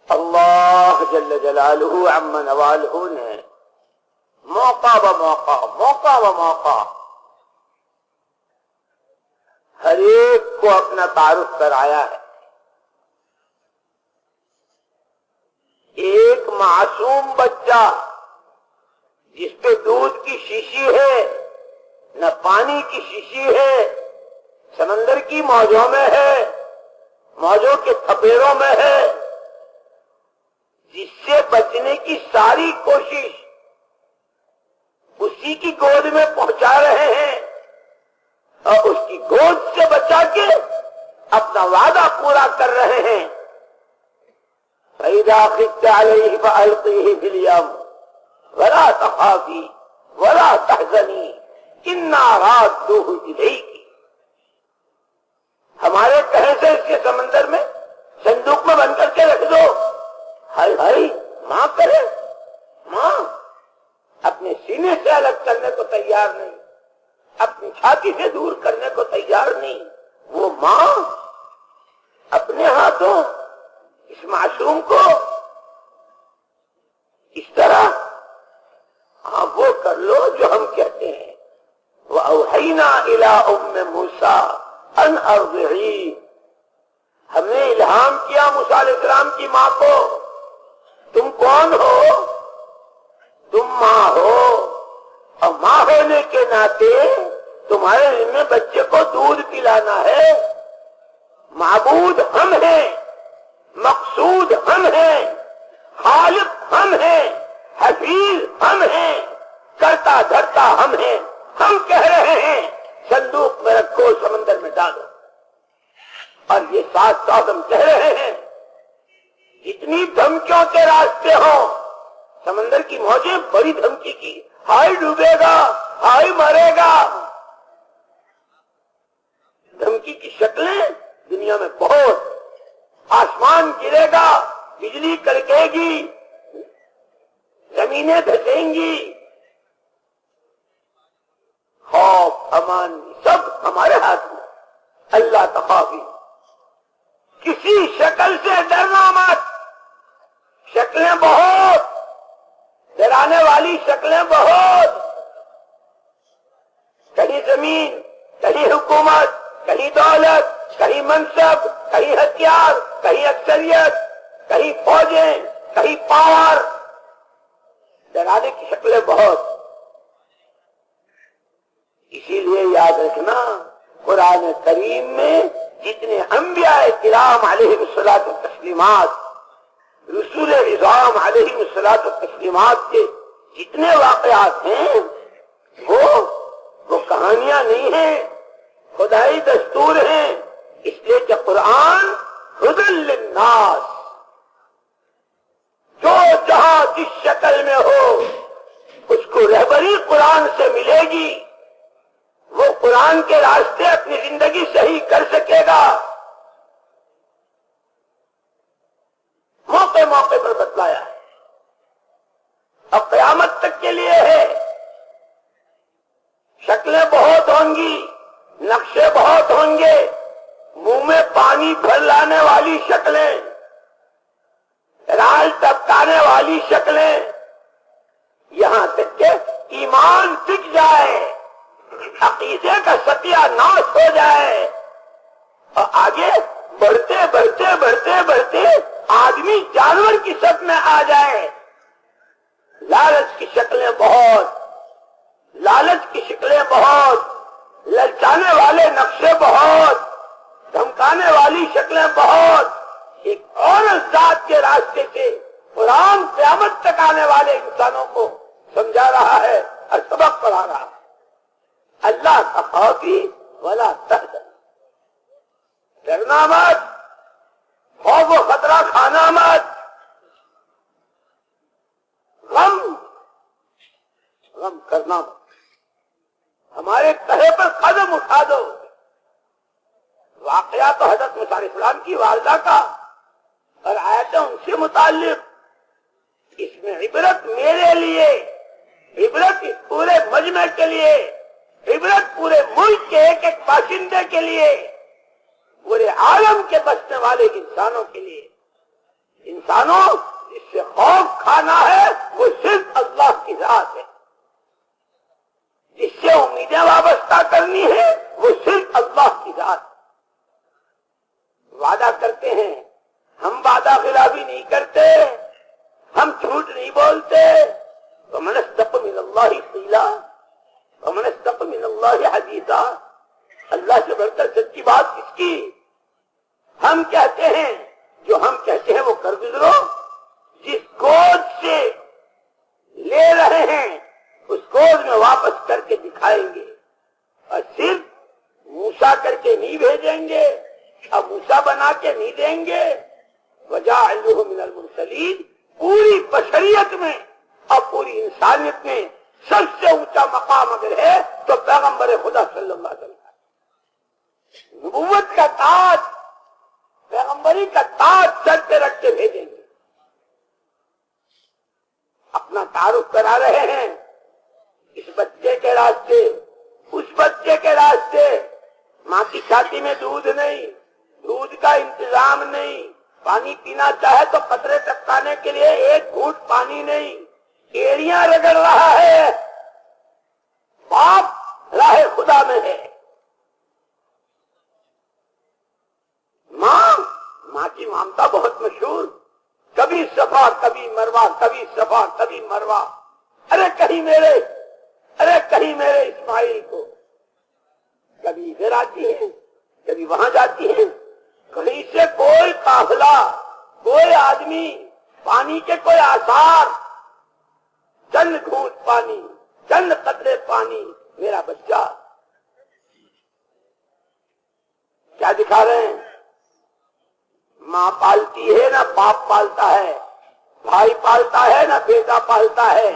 اللہ جل جلالہ عم نوالہ نے موقع بموقع ہر ایک کو اپنا تعارف کرایا ہے. ایک معصوم بچہ جس پہ دودھ کی شیشی ہے نہ پانی کی شیشی ہے، سمندر کی موجوں میں ہے، موجوں کے تھپیڑوں میں ہے، جس سے بچنے کی ساری کوشش اسی کی گود میں پہنچا رہے ہیں اور اس کی گود سے بچا کے اپنا وعدہ پورا کر رہے ہیں. فَإِذَا خِفْتَ عَلَيْهِ فَأَلْقِيهِ فِي الْيَمِّ وَلَا تَخَافِي وَلَا تَحْزَنِي إِنَّا رَادُّوهُ إِلَيْكِ. ہمارے کہے سے اس کے سمندر میں صندوق میں بند کر کے رکھ دو. ہائے ہائے ماں کرے، ماں اپنے سینے سے الگ کرنے کو تیار نہیں، اپنی چھاتی سے دور کرنے کو تیار نہیں. وہ ماں اپنے ہاتھوں اس معصوم کو اس طرح وہ کر لو جو ہم کہتے ہیں. وَأَوْحَيْنَا إِلَىٰ أُمِّ مُوسَىٰ أَنْ أَرْضِعِيهِ. ہم نے الہام کیا موسیٰ علیہ السلام کی ماں کو، تم کون ہو؟ تم ماں ہو، اور ماں ہونے کے ناطے تمہارے دل میں بچے کو دودھ پلانا ہے. معبود ہم ہیں، مقصود ہم ہیں، خالق ہم ہیں، حفیظ ہم ہیں، کرتا دھرتا ہم ہیں. ہم کہہ رہے ہیں صندوق میں رکھو، سمندر میں ڈالو. اور یہ ساتھ ساتھ ہم کہہ رہے ہیں جتنی دھمکیوں کے راستے ہوں، سمندر کی موجیں بڑی دھمکی کی، ہائے ڈوبے گا، ہائے مرے گا. دھمکی کی شکلیں دنیا میں بہت، آسمان گرے گا، بجلی کڑکے گی، زمینیں دھسیں گی، خوف امان سب ہمارے ہاتھ میں. اللہ تخافی، کسی شکل سے ڈرنا مت. شکلیں بہت، ڈرانے والی شکلیں بہت، کہیں زمین، کہیں حکومت، کہیں دولت، کہیں منصب، کہیں ہتھیار، کہیں اکثریت، کہیں فوجیں، کہیں پاور. ڈرانے کی شکلیں بہت. اسی لیے یاد رکھنا قرآن کریم میں جتنے انبیاء کرام علیہ الصلاۃ والتسلیمات، رسول عظام علیہ الصلاۃ والتسلیمات کے جتنے واقعات ہیں وہ کہانیاں نہیں ہیں، خدائی دستور ہیں. اس لیے کہ قرآن ہدی للناس، جو جہاں جس شکل میں ہو اس کو رہبری قرآن سے ملے گی، وہ قرآن کے راستے اپنی زندگی صحیح کر سکے گا. موقع موقع پر بتلایا ہے، اب قیامت تک کے لیے ہے. شکلیں بہت ہوں گی، نقشے بہت ہوں گے، منہ میں پانی بھر لانے والی شکلیں، رال ٹپکانے والی شکلیں، یہاں تک کہ ایمان ٹک جائے، عقیدے کا ستیہ ناش ہو جائے، اور آگے بڑھتے بڑھتے بڑھتے بڑھتے آدمی جانور کی شکل میں آ جائے. لالچ کی شکلیں بہت، لالچ کی شکلیں بہت، للچانے والے نقشے بہت، دھمکانے والی شکلیں بہت. ایک اور ذات کے راستے سے قرآن قیامت تک آنے والے انسانوں کو سمجھا رہا ہے اور سبق پڑھا رہا ہے. اللہ تخافی ولا تحزن، ڈرنا مت، خوف و خطرہ کھانا مت، غم کرنا مت. ہمارے کہے پر قدم اٹھا دو. واقعہ تو حضرت موسیٰ علیہ السلام کی والدہ کا اور آیتیں ان سے متعلق، اس میں عبرت میرے لیے، عبرت اس پورے مجمع کے لیے، عبرت پورے ملک کے ایک ایک باشندے کے لیے، پورے عالم کے بسنے والے انسانوں کے لیے. انسانوں جس سے خوف کھانا ہے وہ صرف اللہ کی ذات ہے، جس سے امیدیں وابستہ کرنی ہے وہ صرف اللہ کی ذات ہے۔ وعدہ کرتے ہیں، ہم وعدہ خلافی نہیں کرتے، ہم جھوٹ نہیں بولتے۔ ومن اصدق من اللہ قیلا ومن اصدق من اللہ حدیثا، اللہ سے بڑھ کر سچی بات کس کی؟ ہم کہتے ہیں، جو ہم کہتے ہیں وہ کر گزرو، جس گود سے لے رہے ہیں اس گود میں واپس کر کے دکھائیں گے، اور صرف موسیٰ کر کے نہیں بھیجیں گے، اب موسیٰ بنا کے نہیں دیں گے۔ وجاعلوہ من المرسلین، پوری بشریت میں اور پوری انسانیت میں سب سے اونچا مقام اگر ہے تو پیغمبر خدا صلی اللہ علیہ وسلم، نبوت کا تاج، پیغمبری کا تاج سر پہ رکھ کے بھیجیں گے۔ اپنا تعارف کرا رہے ہیں اس بچے کے راستے، اس بچے کے راستے۔ ماں کی چھاتی میں دودھ نہیں، دودھ کا انتظام نہیں، پانی پینا چاہے تو قطرے ٹپکانے کے لیے ایک گھونٹ پانی نہیں، ایڑیاں رگڑ رہا ہے، باپ راہ خدا میں ہے۔ ماں کی ممتا بہت مشہور، کبھی صفا کبھی مروہ، کبھی صفا کبھی مروہ، ارے کہیں میرے اسماعیل کو، کبھی ادھر آتی ہیں کبھی وہاں جاتی ہیں، کہیں سے کوئی قافلہ، کوئی آدمی، پانی کے کوئی آثار، چند گھونٹ پانی، چند قطرے پانی، میرا بچہ۔ کیا دکھا رہے ہیں؟ ماں پالتی ہے نہ باپ پالتا ہے، بھائی پالتا ہے نہ بیٹا پالتا ہے،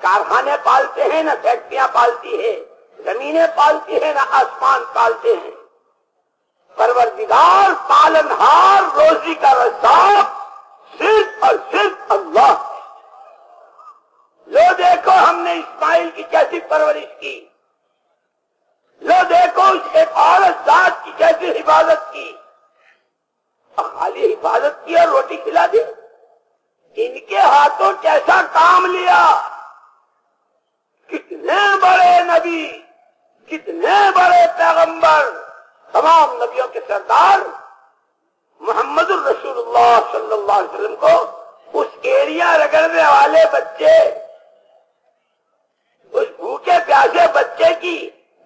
کارخانے پالتے ہیں نہ فیکٹریاں پالتی ہے، زمینیں پالتی ہے نہ آسمان پالتے ہیں۔ پروردگار پالنہار روزی کا رزاق صرف اور صرف اللہ ہے۔ لو دیکھو ہم نے اسماعیل کی کیسی پرورش کی، لو دیکھو اس ایک عورت ذات کی کیسی حفاظت کی، خالی حفاظت کی اور روٹی کھلا دی، ان کے ہاتھوں کیسا کام لیا۔ کتنے بڑے نبی، کتنے بڑے پیغمبر، تمام نبیوں کے سردار محمد الرسول اللہ صلی اللہ علیہ وسلم کو اس ایڑیاں رگڑنے والے بچے، اس بھوکے پیاسے بچے کی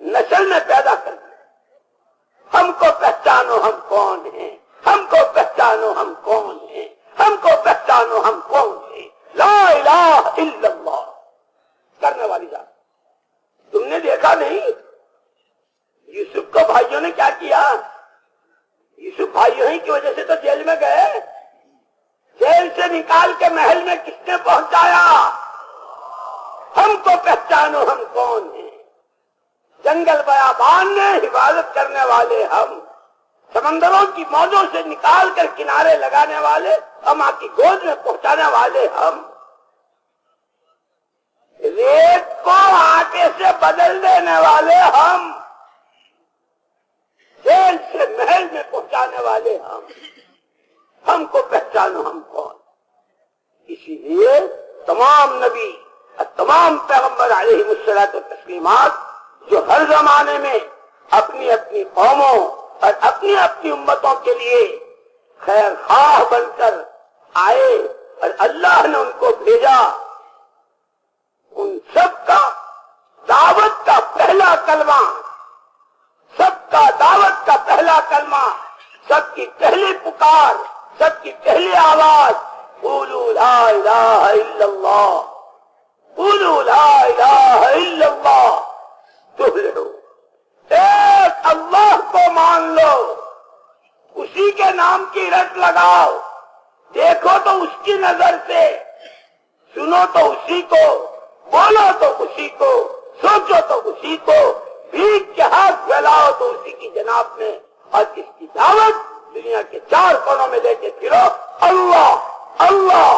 نسل میں پیدا کر دیا۔ ہم کو پہچانو ہم کون ہیں، ہم کو پہچانو ہم کون ہیں، ہم کو پہچانو ہم کون ہیں، لا الہ الا اللہ کرنے والی ذات۔ تم نے دیکھا نہیں یوسف کو بھائیوں نے کیا کیا؟ یوسف بھائیوں ہی کی وجہ سے تو جیل میں گئے، جیل سے نکال کے محل میں کس نے پہنچایا؟ ہم کو پہچانو ہم کون ہیں، جنگل بیابان میں حفاظت کرنے والے ہم، سمندروں کی موجوں سے نکال کر کنارے لگانے والے، ماں کی گود میں پہنچانے والے ہم، ریت کو آٹے سے بدل دینے والے ہم، جیل سے محل میں پہنچانے والے ہم کو پہچانو ہم کون۔ اسی لیے تمام نبی اور تمام پیغمبر علیہ الصلوۃ والتسلیمات جو ہر زمانے میں اپنی اپنی قوموں اور اپنی اپنی امتوں کے لیے خیر خواہ بن کر آئے اور اللہ نے ان کو بھیجا، ان سب کا دعوت کا پہلا کلمہ، سب کا دعوت کا پہلا کلمہ، سب کی پہلی پکار، سب کی پہلی آواز، قولوا لا الہ الا اللہ، قولوا لا الہ الا اللہ تفلحوا۔ ایک اللہ کو مان لو، اسی کے نام کی رٹ لگاؤ، دیکھو تو اس کی نظر سے، سنو تو اسی کو، بولو تو اسی کو، سوچو تو اسی کو، بھیک کے ہاتھ پھیلاؤ تو اسی کی جناب میں، اور اس کی دعوت دنیا کے چار کونوں میں لے کے پھرو، اللہ اللہ